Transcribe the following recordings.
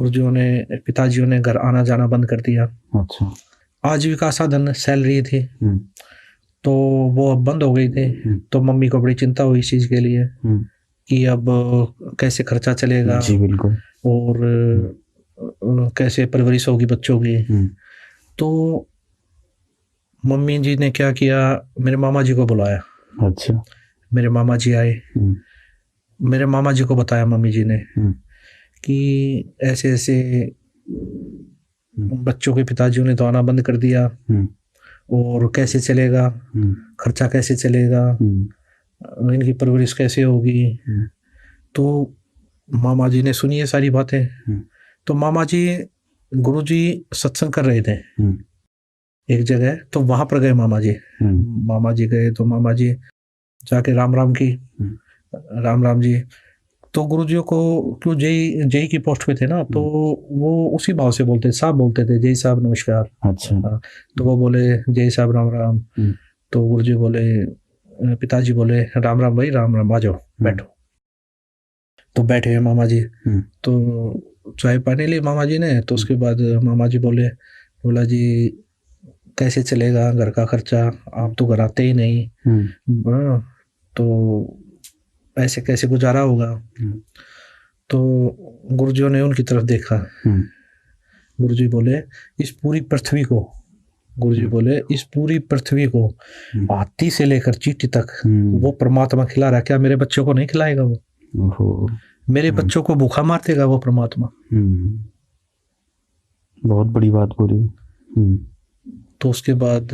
गुरुजियों ने पिताजियों ने घर आना जाना बंद कर दिया। अच्छा। आजीविका साधन सैलरी थी तो वो अब बंद हो गई थी। तो मम्मी को बड़ी चिंता हुई इस चीज़ के लिए कि अब कैसे खर्चा चलेगा। जी बिल्कुल। और कैसे परवरिश होगी बच्चों की। तो मम्मी जी ने क्या किया, मेरे मामा जी को बुलाया। अच्छा। मेरे मामा जी आए। मेरे मामा जी को बताया मम्मी जी ने कि ऐसे ऐसे बच्चों के पिताजियों ने तो आना बंद कर दिया और कैसे चलेगा, खर्चा कैसे चलेगा, इनकी परवरिश कैसे होगी। तो मामा जी ने सुनी ये सारी बातें। तो मामा जी गुरुजी सत्संग कर रहे थे एक जगह, तो वहां पर गए मामा जी। मामा जी गए तो मामा जी जाके राम राम की, राम राम जी। तो गुरुजियों को क्यों जय जय की पोस्ट पे थे ना, तो वो उसी भाव से बोलते, साहब बोलते थे, जय साहब नमस्कार। अच्छा। तो वो बोले जय साहब राम राम। तो गुरुजी बोले, पिताजी बोले राम राम भाई, राम राम, आ जाओ बैठो। तो बैठे हैं मामा जी। तो चाय पानी ली मामा जी ने। तो उसके बाद मामा जी बोला जी कैसे चलेगा घर का खर्चा, आप तो घर आते ही नहीं, तो ऐसे कैसे गुजारा होगा। तो गुरुजियों ने उनकी तरफ देखा। गुरुजी बोले इस पूरी पृथ्वी को, गुरुजी बोले इस पूरी पृथ्वी को हाथी से लेकर चींटी तक वो परमात्मा खिला रहा है, क्या मेरे बच्चों को नहीं खिलाएगा वो? मेरे बच्चों को भूखा मार देगा वो परमात्मा? बहुत बड़ी बात बोली। तो उसके बाद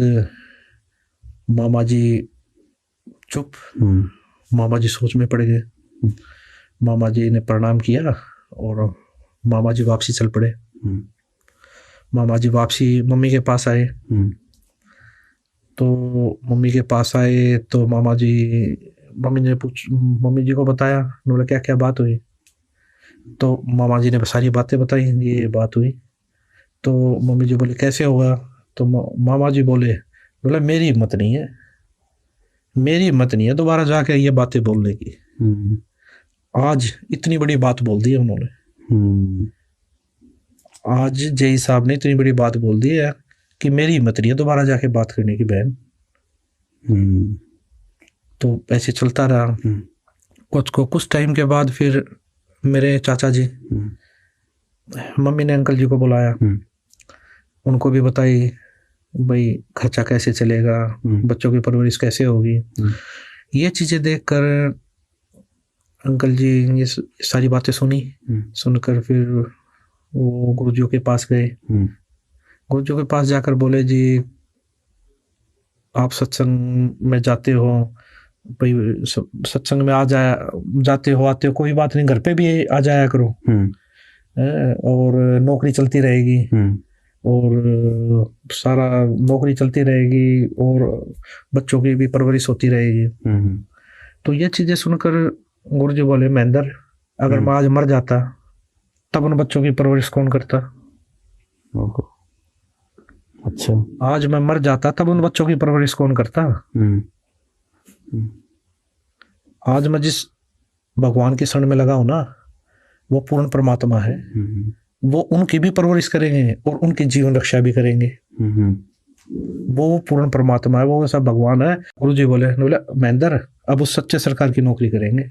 मामा जी चुप। मामा जी सोच में पड़ गए। मामा जी ने प्रणाम किया और मामा जी वापसी चल पड़े। मामा जी वापसी मम्मी के पास आए। तो मम्मी के पास आए तो मम्मी जी को बताया, बोला क्या क्या बात हुई। तो मामा जी ने सारी बातें बताई, ये बात हुई। तो मम्मी जी बोले कैसे होगा। तो मामा जी बोला मेरी हिम्मत नहीं है दोबारा जाके ये बातें बोलने की। आज इतनी बड़ी बात बोल दी है उन्होंने। आज जय साहब ने इतनी बड़ी बात बोल दी है कि मेरी हिम्मत नहीं है दोबारा जाके बात करने की बहन। तो ऐसे चलता रहा। कुछ टाइम के बाद फिर मेरे चाचा जी, मम्मी ने अंकल जी को बुलाया। उनको भी बताई भाई खर्चा कैसे चलेगा, बच्चों की परवरिश कैसे होगी। ये चीजें देखकर अंकल जी ये सारी बातें सुनकर फिर वो गुरुजियों के पास गए। गुरुजियों के पास जाकर बोले जी आप सत्संग में जाते हो, भाई सत्संग में जाते हो आते हो, कोई बात नहीं, घर पे भी आ जाया करो और नौकरी चलती रहेगी और सारा नौकरी चलती रहेगी और बच्चों की भी परवरिश होती रहेगी। तो ये चीजें सुनकर गुरुजी बोले महेंद्र, अगर मैं आज मर जाता तब उन बच्चों की परवरिश कौन करता? अच्छा। आज मैं मर जाता तब उन बच्चों की परवरिश कौन करता? आज मैं जिस भगवान के शरण में लगा हूं ना, वो पूर्ण परमात्मा है, वो उनकी भी परवरिश करेंगे और उनकी जीवन रक्षा भी करेंगे। वो पूर्ण परमात्मा है, वो ऐसा भगवान है। गुरुजी बोले महेंद्र अब उस सच्चे सरकार की नौकरी करेंगे।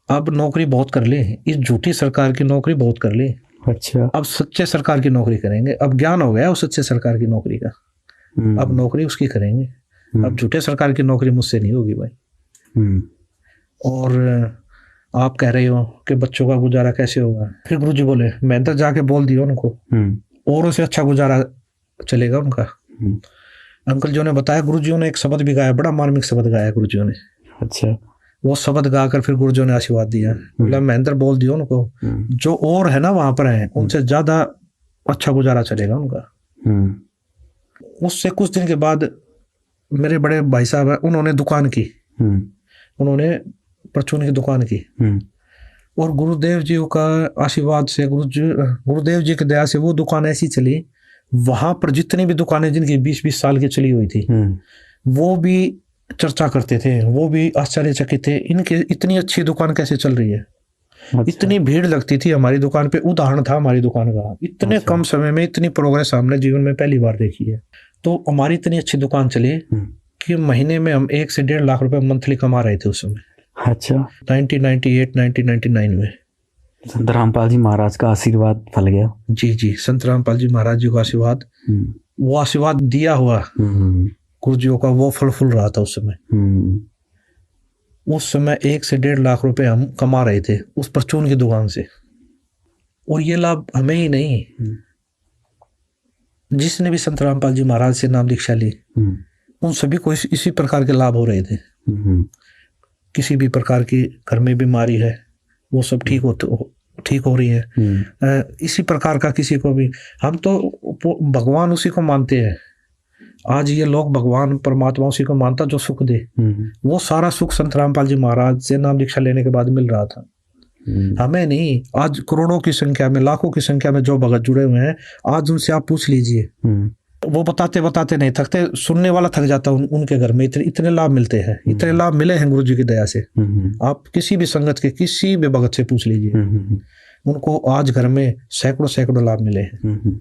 अब नौकरी बहुत कर ली, इस झूठी सरकार की नौकरी बहुत कर ली। अच्छा। अब सच्चे सरकार की नौकरी करेंगे। अब ज्ञान हो गया उस सच्चे सरकार की नौकरी का, अब नौकरी उसकी करेंगे। अब झूठे सरकार की नौकरी मुझसे नहीं होगी भाई। और आप कह रहे हो कि बच्चों का गुजारा कैसे होगा। फिर गुरुजी बोले महेंद्र जाके बोल दियो उनको, और उसे अच्छा गुजारा चलेगा उनका। अंकल जी ने बताया गुरुजियों ने एक शब्द भी गाया, बड़ा मार्मिक शब्द गाया गुरुजियों ने। अच्छा। वो शब्द गाकर फिर गुरुजियों ने आशीर्वाद दिया। बोला महेंद्र बोल दियो उनको, जो और है ना वहां पर है उनसे ज्यादा अच्छा गुजारा चलेगा उनका। उससे कुछ दिन के बाद मेरे बड़े भाई साहब है, उन्होंने दुकान की, उन्होंने परचून की दुकान की। और गुरुदेव जी का आशीर्वाद से, गुरुदेव जी की दया से वो दुकान ऐसी चली, वहां पर जितनी भी दुकानें जिनकी 20-20 साल की चली हुई थी वो भी चर्चा करते थे, वो भी आश्चर्यचकित थे, इनके इतनी अच्छी दुकान कैसे चल रही है। इतनी भीड़ लगती थी हमारी दुकान पे, उदाहरण था हमारी दुकान का। इतने अच्छा। कम समय में इतनी प्रोग्रेस हमने जीवन में पहली बार देखी है। तो हमारी इतनी अच्छी दुकान चली कि महीने में हम 1 से 1.5 लाख रुपए मंथली कमा रहे थे उस समय। अच्छा। 1998 1999 में। संत रामपाल जी महाराज का आशीर्वाद फल गया। जी जी, संत रामपाल जी महाराज जी का आशीर्वाद, वो आशीर्वाद दिया हुआ गुरुजियों का, वो फल फूल रहा था उस समय। उस समय 1 से 1.5 लाख रुपए हम कमा रहे थे उस परचून की दुकान से। और ये लाभ हमें ही नहीं, जिसने भी संत रामपाल जी महाराज से नाम दीक्षा ली उन सभी को इसी प्रकार के लाभ हो रहे थे। किसी भी प्रकार की घर में बीमारी है वो सब ठीक हो रही है। इसी प्रकार का किसी को भी, हम तो भगवान उसी को मानते हैं। आज ये लोग भगवान परमात्मा उसी को मानता जो सुख दे। वो सारा सुख संत रामपाल जी महाराज से नाम दीक्षा लेने के बाद मिल रहा था, हमें नहीं। आज करोड़ों की संख्या में, लाखों की संख्या में जो भगत जुड़े हुए हैं, आज उनसे आप पूछ लीजिए, वो बताते नहीं थकते, सुनने वाला थक जाता। उनके घर में इतने लाभ मिलते हैं, इतने लाभ मिले हैं गुरु जी की दया से। आप किसी भी संगत के किसी भी भगत से पूछ लीजिए, उनको आज घर में सैकड़ों लाभ मिले हैं।